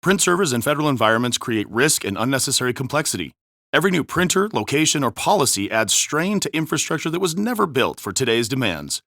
Print servers in federal environments create risk and unnecessary complexity. Every new printer, location, or policy adds strain to infrastructure that was never built for today's demands.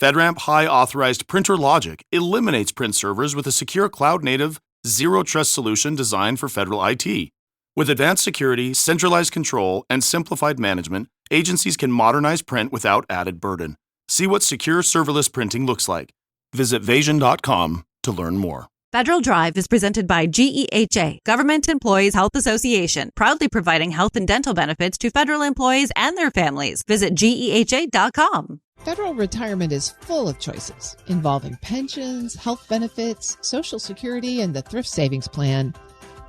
FedRAMP High Authorized Printer Logic eliminates print servers with a secure cloud-native, zero-trust solution designed for federal IT. With advanced security, centralized control, and simplified management, agencies can modernize print without added burden. See what secure serverless printing looks like. Visit Vasion.com to learn more. Federal Drive is presented by GEHA, Government Employees Health Association, proudly providing health and dental benefits to federal employees and their families. Visit GEHA.com. Federal retirement is full of choices involving pensions, health benefits, Social Security, and the Thrift Savings Plan.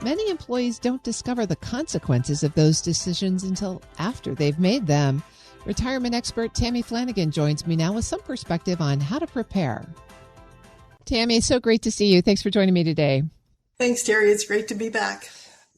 Many employees don't discover the consequences of those decisions until after they've made them. Retirement expert Tammy Flanagan joins me now with some perspective on how to prepare. Tammy, so great to see you. Thanks for joining me today. Thanks, Terry. It's great to be back.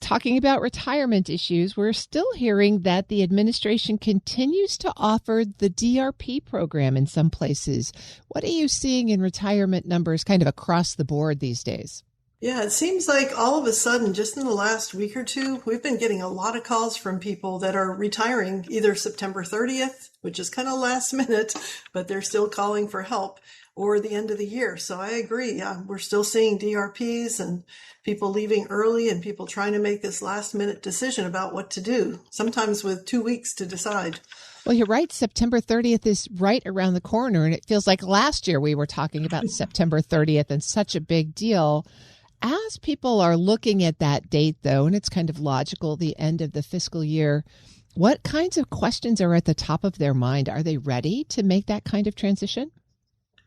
Talking about retirement issues, we're still hearing that the administration continues to offer the DRP program in some places. What are you seeing in retirement numbers kind of across the board these days? Yeah, it seems like all of a sudden, just in the last week or two, we've been getting a lot of calls from people that are retiring either September 30th, which is kind of last minute, but they're still calling for help, or the end of the year. So I agree. We're still seeing DRPs and people leaving early and people trying to make this last minute decision about what to do, sometimes with 2 weeks to decide. Well, you're right. September 30th is right around the corner. And it feels like last year we were talking about September 30th and such a big deal. As people are looking at that date, though, and it's kind of logical, the end of the fiscal year, what kinds of questions are at the top of their mind? Are they ready to make that kind of transition?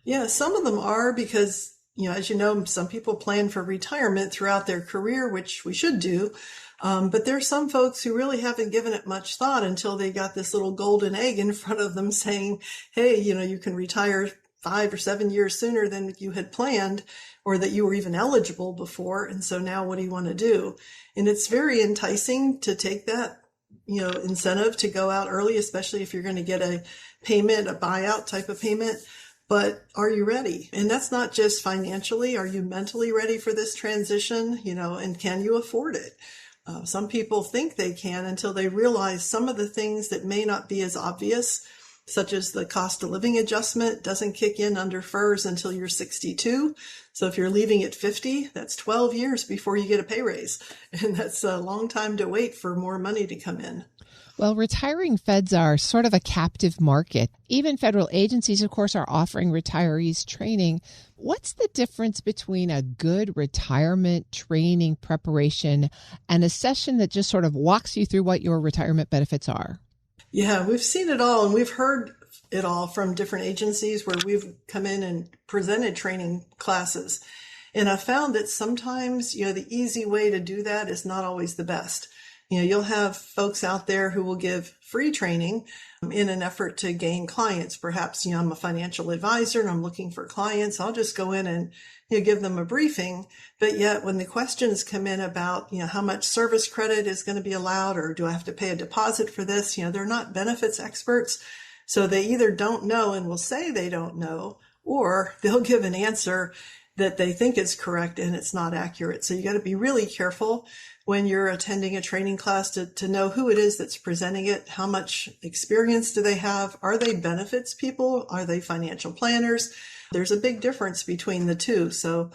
Yeah, some of them are because, as you know, some people plan for retirement throughout their career, which we should do. But there's some folks who really haven't given it much thought until they got this little golden egg in front of them saying, hey, you can retire 5 or 7 years sooner than you had planned or that you were even eligible before. And so now what do you want to do? And it's very enticing to take that, incentive to go out early, especially if you're going to get a payment, a buyout type of payment. But are you ready? And that's not just financially. Are you mentally ready for this transition? And can you afford it? Some people think they can until they realize some of the things that may not be as obvious, such as the cost of living adjustment doesn't kick in under FERS until you're 62. So if you're leaving at 50, that's 12 years before you get a pay raise. And that's a long time to wait for more money to come in. Well, retiring feds are sort of a captive market. Even federal agencies, of course, are offering retirees training. What's the difference between a good retirement training preparation and a session that just sort of walks you through what your retirement benefits are? Yeah, we've seen it all, and we've heard it all from different agencies where we've come in and presented training classes. And I found that sometimes, the easy way to do that is not always the best. You'll have folks out there who will give free training in an effort to gain clients. Perhaps, I'm a financial advisor and I'm looking for clients. I'll just go in and give them a briefing. But yet when the questions come in about, how much service credit is going to be allowed, or do I have to pay a deposit for this? They're not benefits experts. So they either don't know and will say they don't know, or they'll give an answer that they think is correct and it's not accurate. So you got to be really careful when you're attending a training class to know who it is that's presenting it. How much experience do they have? Are they benefits people? Are they financial planners? There's a big difference between the two. So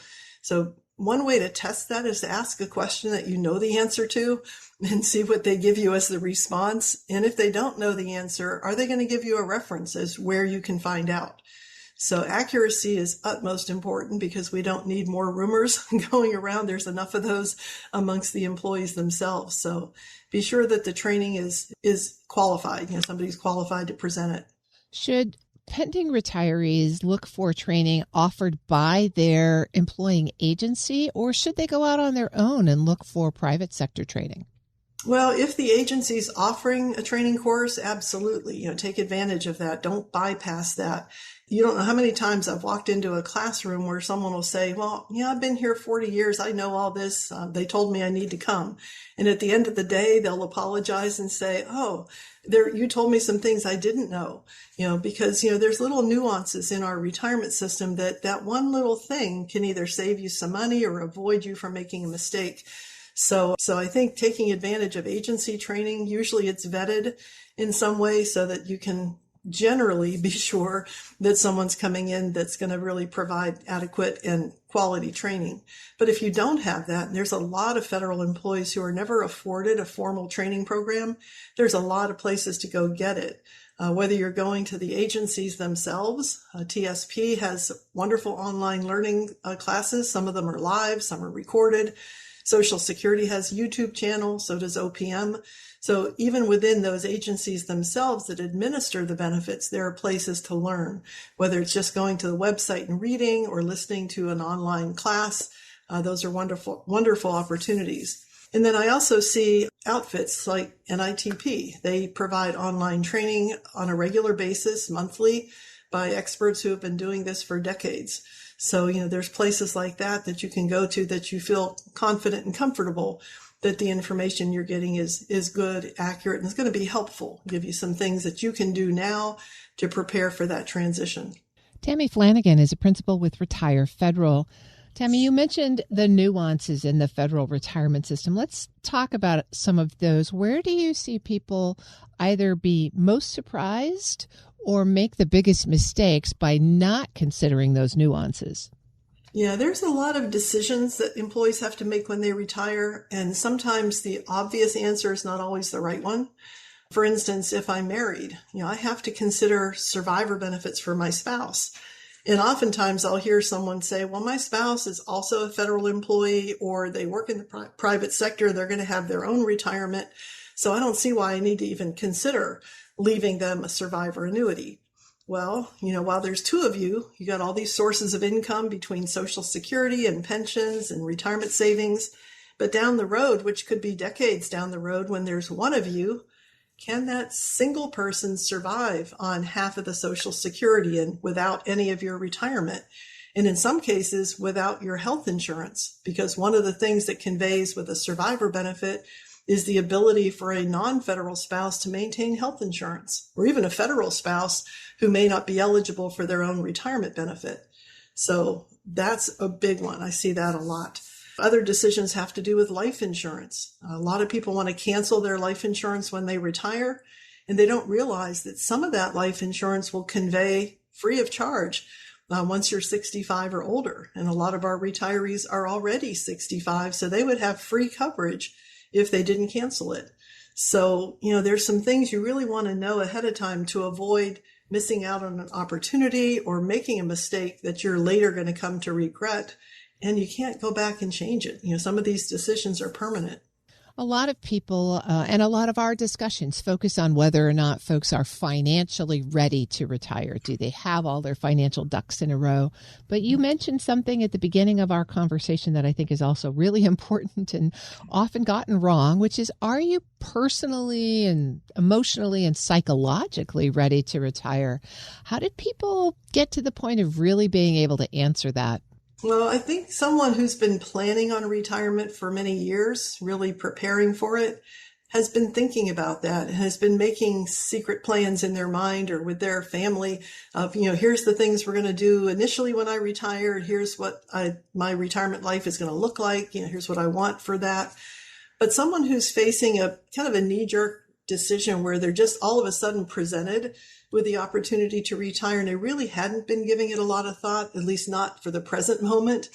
one way to test that is to ask a question that you know the answer to and see what they give you as the response. And if they don't know the answer, are they going to give you a reference as where you can find out? So accuracy is utmost important because we don't need more rumors going around. There's enough of those amongst the employees themselves. So be sure that the training is qualified. Somebody's qualified to present it. Should pending retirees look for training offered by their employing agency, or should they go out on their own and look for private sector training? Well, if the agency's offering a training course, absolutely, take advantage of that. Don't bypass that. You don't know how many times I've walked into a classroom where someone will say, well, I've been here 40 years. I know all this. They told me I need to come. And at the end of the day, they'll apologize and say, oh, you told me some things I didn't know, because, there's little nuances in our retirement system that one little thing can either save you some money or avoid you from making a mistake. So I think taking advantage of agency training, usually it's vetted in some way so that you can generally be sure that someone's coming in that's going to really provide adequate and quality training. But if you don't have that, there's a lot of federal employees who are never afforded a formal training program. There's a lot of places to go get it. Whether you're going to the agencies themselves, TSP has wonderful online learning classes. Some of them are live, some are recorded. Social Security has YouTube channels, so does OPM. So even within those agencies themselves that administer the benefits, there are places to learn, whether it's just going to the website and reading or listening to an online class. Those are wonderful, wonderful opportunities. And then I also see outfits like NITP. They provide online training on a regular basis, monthly, by experts who have been doing this for decades. So, there's places like that you can go to that you feel confident and comfortable that the information you're getting is good, accurate, and it's going to be helpful, give you some things that you can do now to prepare for that transition. Tammy Flanagan is a principal with Retire Federal. Tammy, you mentioned the nuances in the federal retirement system. Let's talk about some of those. Where do you see people either be most surprised or make the biggest mistakes by not considering those nuances? Yeah, there's a lot of decisions that employees have to make when they retire, and sometimes the obvious answer is not always the right one. For instance, if I'm married, I have to consider survivor benefits for my spouse. And oftentimes I'll hear someone say, well, my spouse is also a federal employee, or they work in the private sector, they're going to have their own retirement. So I don't see why I need to even consider leaving them a survivor annuity. Well, while there's two of you, you got all these sources of income between Social Security and pensions and retirement savings. But down the road, which could be decades down the road, when there's one of you, can that single person survive on half of the Social Security and without any of your retirement? And in some cases, without your health insurance, because one of the things that conveys with a survivor benefit is the ability for a non-federal spouse to maintain health insurance, or even a federal spouse who may not be eligible for their own retirement benefit. So that's a big one. I see that a lot. Other decisions have to do with life insurance. A lot of people want to cancel their life insurance when they retire, and they don't realize that some of that life insurance will convey free of charge once you're 65 or older. And a lot of our retirees are already 65, so they would have free coverage if they didn't cancel it. So, there's some things you really want to know ahead of time to avoid missing out on an opportunity or making a mistake that you're later going to come to regret. And you can't go back and change it. Some of these decisions are permanent. A lot of people and a lot of our discussions focus on whether or not folks are financially ready to retire. Do they have all their financial ducks in a row? But you mentioned something at the beginning of our conversation that I think is also really important and often gotten wrong, which is, are you personally and emotionally and psychologically ready to retire? How did people get to the point of really being able to answer that? Well, I think someone who's been planning on retirement for many years, really preparing for it, has been thinking about that and has been making secret plans in their mind or with their family of, here's the things we're going to do initially when I retire. Here's what my retirement life is going to look like. Here's what I want for that. But someone who's facing a kind of a knee-jerk decision where they're just all of a sudden presented with the opportunity to retire, and they really hadn't been giving it a lot of thought, at least not for the present moment.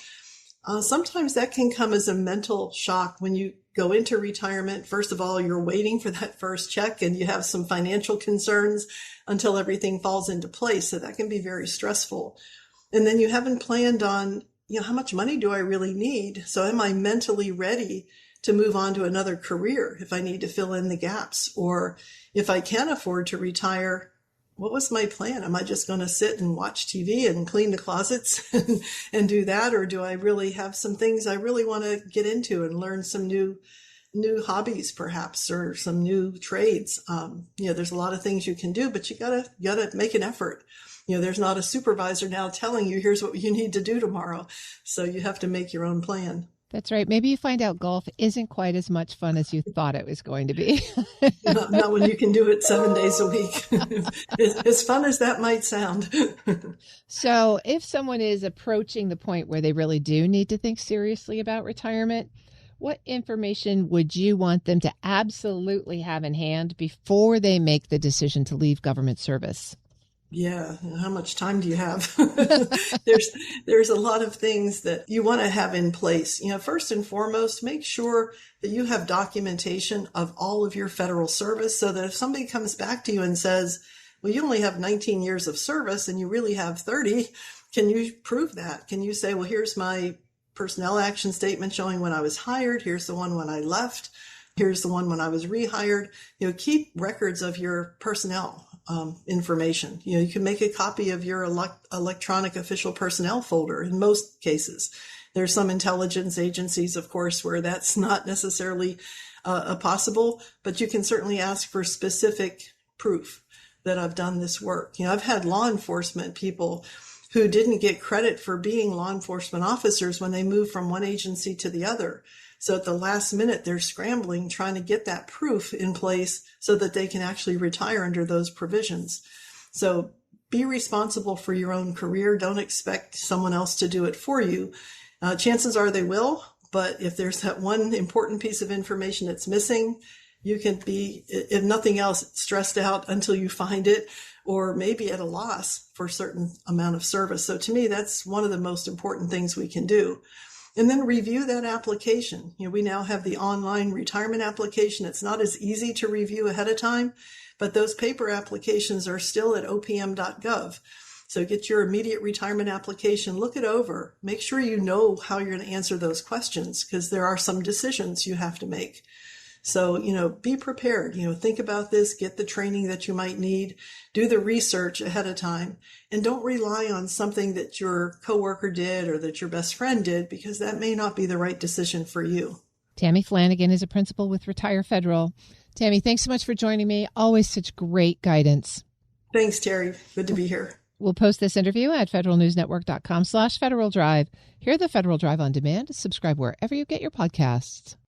Sometimes that can come as a mental shock when you go into retirement. First of all, you're waiting for that first check and you have some financial concerns until everything falls into place. So that can be very stressful. And then you haven't planned on, how much money do I really need? So am I mentally ready to move on to another career if I need to fill in the gaps? Or if I can afford to retire, what was my plan? Am I just going to sit and watch TV and clean the closets and do that? Or do I really have some things I really want to get into and learn some new new hobbies perhaps, or some new trades. There's a lot of things you can do, but you gotta make an effort. There's not a supervisor now telling you, here's what you need to do tomorrow. So you have to make your own plan. That's right. Maybe you find out golf isn't quite as much fun as you thought it was going to be. not when you can do it 7 days a week. As fun as that might sound. So if someone is approaching the point where they really do need to think seriously about retirement, what information would you want them to absolutely have in hand before they make the decision to leave government service? Yeah. How much time do you have? There's a lot of things that you want to have in place. First and foremost, make sure that you have documentation of all of your federal service, so that if somebody comes back to you and says, well, you only have 19 years of service and you really have 30, can you prove that? Can you say, well, here's my personnel action statement showing when I was hired. Here's the one when I left. Here's the one when I was rehired. Keep records of your personnel information. You can make a copy of your electronic official personnel folder in most cases. There's some intelligence agencies, of course, where that's not necessarily possible, but you can certainly ask for specific proof that I've done this work. I've had law enforcement people who didn't get credit for being law enforcement officers when they moved from one agency to the other. So at the last minute, they're scrambling, trying to get that proof in place so that they can actually retire under those provisions. So be responsible for your own career. Don't expect someone else to do it for you. Chances are they will, but if there's that one important piece of information that's missing, you can be, if nothing else, stressed out until you find it, or maybe at a loss for a certain amount of service. So to me, that's one of the most important things we can do. And then review that application. We now have the online retirement application. It's not as easy to review ahead of time, but those paper applications are still at opm.gov. So get your immediate retirement application, look it over, make sure you know how you're going to answer those questions, because there are some decisions you have to make. So, be prepared, think about this, get the training that you might need, do the research ahead of time, and don't rely on something that your coworker did or that your best friend did, because that may not be the right decision for you. Tammy Flanagan is a principal with Retire Federal. Tammy, thanks so much for joining me. Always such great guidance. Thanks, Terry. Good to be here. We'll post this interview at federalnewsnetwork.com/Federal Drive. Hear the Federal Drive on demand. Subscribe wherever you get your podcasts.